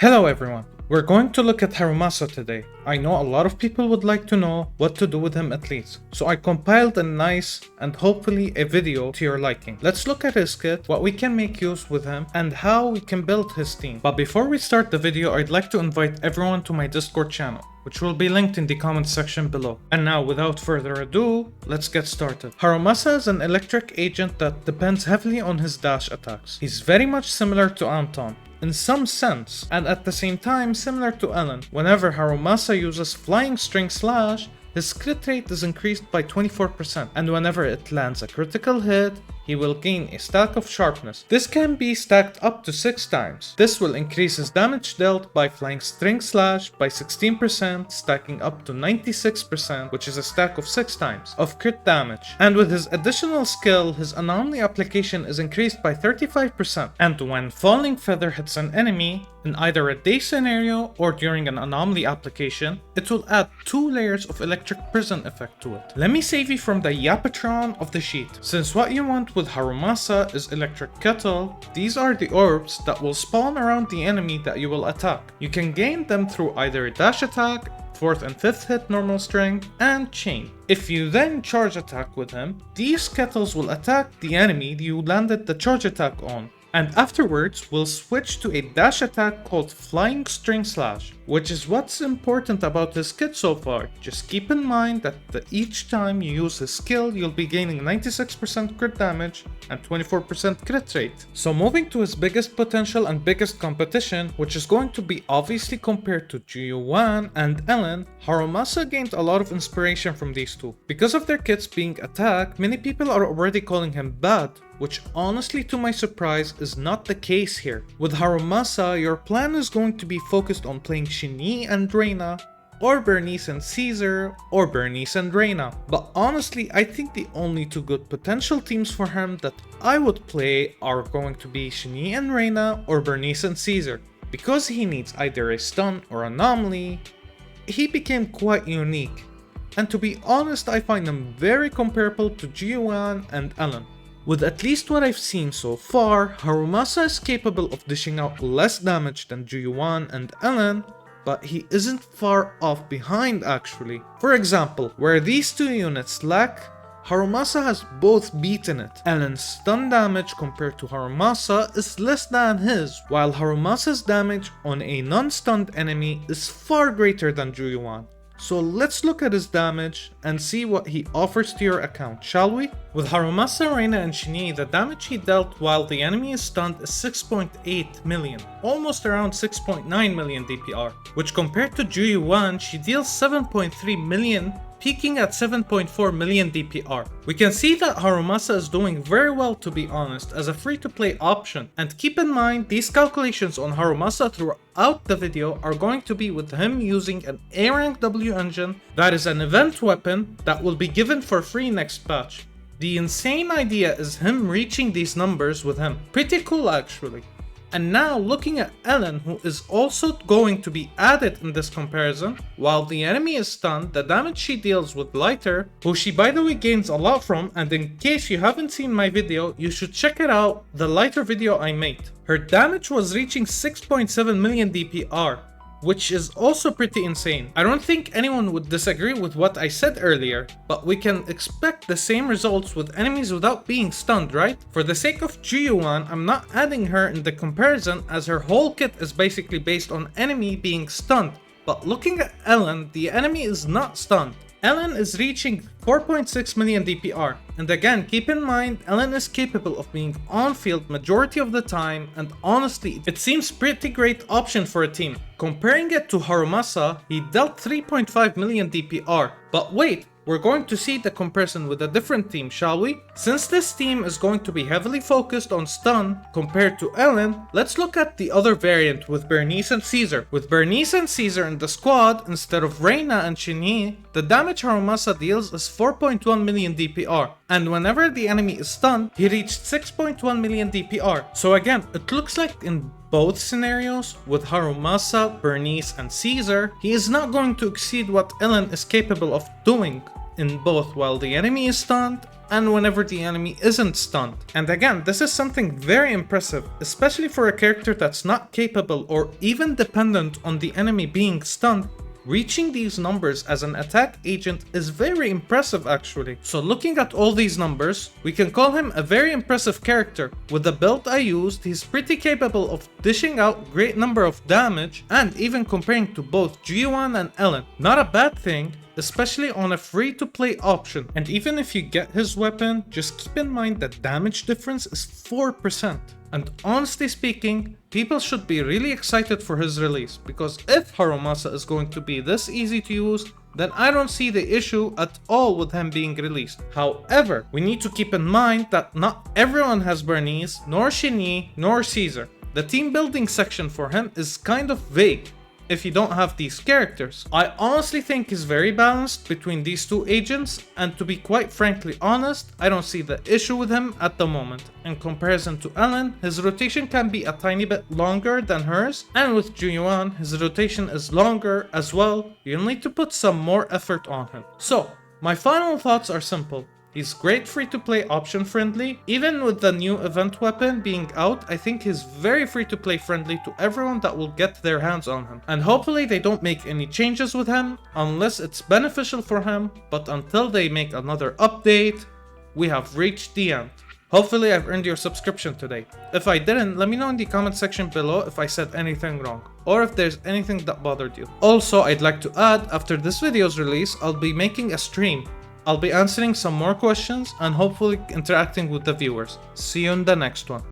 Hello everyone, we're going to look at Harumasa today. I know a lot of people would like to know what to do with him at least, so I compiled a nice and hopefully a video to your liking. Let's look at his kit, what we can make use with him, and how we can build his team. But before we start the video, I'd like to invite everyone to my Discord channel, which will be linked in the comments section below. And now, without further ado, let's get started. Harumasa is an electric agent that depends heavily on his dash attacks. He's very much similar to Anton in some sense, and at the same time similar to Ellen. Whenever Harumasa uses Flying String Slash, his crit rate is increased by 24%, and whenever it lands a critical hit, he will gain a stack of sharpness. This can be stacked up to 6 times. This will increase his damage dealt by Flying String Slash by 16%, stacking up to 96%, which is a stack of 6 times of crit damage. And with his additional skill, his anomaly application is increased by 35%. And when Falling Feather hits an enemy, in either a day scenario or during an anomaly application, it will add 2 layers of electric prison effect to it. Let me save you from the Yapatron of the sheet. Since what you want with Harumasa is electric kettle, these are the orbs that will spawn around the enemy that you will attack. You can gain them through either a dash attack, 4th and 5th hit normal strength, and chain. If you then charge attack with him, these kettles will attack the enemy you landed the charge attack on, and afterwards we'll switch to a dash attack called Flying String Slash, which is what's important about this kit so far. Just keep in mind that each time you use his skill, you'll be gaining 96% crit damage and 24% crit rate. So moving to his biggest potential and biggest competition, which is going to be obviously compared to Juyuan and Ellen, Harumasa gained a lot of inspiration from these two. Because of their kits being attacked, many people are already calling him bad, which honestly to my surprise is not the case here. With Harumasa, your plan is going to be focused on playing Shinee and Reina, or Bernice and Caesar, or Bernice and Reina. But honestly, I think the only 2 good potential teams for him that I would play are going to be Shinee and Reina, or Bernice and Caesar. Because he needs either a stun or anomaly, he became quite unique. And to be honest, I find him very comparable to Juyuan and Ellen. With at least what I've seen so far, Harumasa is capable of dishing out less damage than Juyuan and Ellen, but he isn't far off behind actually. For example, where these 2 units lack, Harumasa has both beaten it. Ellen's stun damage compared to Harumasa is less than his, while Harumasa's damage on a non-stunned enemy is far greater than Juyuan. So let's look at his damage and see what he offers to your account, shall we? With Harumasa, Reina, and Shinee, the damage he dealt while the enemy is stunned is 6.8 million, almost around 6.9 million DPR, which compared to Juyuan, she deals 7.3 million, peaking at 7.4 million DPR. We can see that Harumasa is doing very well, to be honest, as a free-to-play option. And keep in mind, these calculations on Harumasa throughout the video are going to be with him using an A-Rank W engine that is an event weapon that will be given for free next patch. The insane idea is him reaching these numbers with him. Pretty cool actually. And now looking at Ellen, who is also going to be added in this comparison, while the enemy is stunned, the damage she deals with Lighter, who she by the way gains a lot from, and in case you haven't seen my video, you should check it out, the Lighter video I made. Her damage was reaching 6.7 million DPR, which is also pretty insane. I don't think anyone would disagree with what I said earlier, but we can expect the same results with enemies without being stunned, right? For the sake of Juyuan, I'm not adding her in the comparison as her whole kit is basically based on enemy being stunned. But looking at Ellen, the enemy is not stunned. Ellen is reaching 4.6 million DPR, and again keep in mind Ellen is capable of being on field majority of the time, and honestly it seems pretty great option for a team. Comparing it to Harumasa, he dealt 3.5 million DPR, but wait, we're going to see the comparison with a different team, shall we? Since this team is going to be heavily focused on stun compared to Ellen, let's look at the other variant with Bernice and Caesar. With Bernice and Caesar in the squad, instead of Reina and Shinee, the damage Harumasa deals is 4.1 million DPR, and whenever the enemy is stunned, he reached 6.1 million DPR. So again, it looks like in both scenarios, with Harumasa, Bernice, and Caesar, he is not going to exceed what Ellen is capable of doing in both while the enemy is stunned and whenever the enemy isn't stunned. And again, this is something very impressive, especially for a character that's not capable or even dependent on the enemy being stunned. Reaching these numbers as an attack agent is very impressive actually. So looking at all these numbers, we can call him a very impressive character. With the build I used, he's pretty capable of dishing out great number of damage, and even comparing to both G1 and Ellen. Not a bad thing, especially on a free-to-play option. And even if you get his weapon, just keep in mind that damage difference is 4%. And honestly speaking, people should be really excited for his release, because if Harumasa is going to be this easy to use, then I don't see the issue at all with him being released. However, we need to keep in mind that not everyone has Bernice, nor Shinyi, nor Caesar. The team building section for him is kind of vague if you don't have these characters. I honestly think he's very balanced between these two agents, and to be quite frankly honest, I don't see the issue with him at the moment. In comparison to Ellen, his rotation can be a tiny bit longer than hers, and with Juyuan, his rotation is longer as well. You'll need to put some more effort on him. So, my final thoughts are simple. He's great free-to-play option friendly. Even with the new event weapon being out, I think he's very free-to-play friendly to everyone that will get their hands on him. And hopefully they don't make any changes with him unless it's beneficial for him, but until they make another update, we have reached the end. Hopefully I've earned your subscription today. If I didn't, let me know in the comment section below if I said anything wrong, or if there's anything that bothered you. Also, I'd like to add, after this video's release, I'll be making a stream. I'll be answering some more questions and hopefully interacting with the viewers. See you in the next one.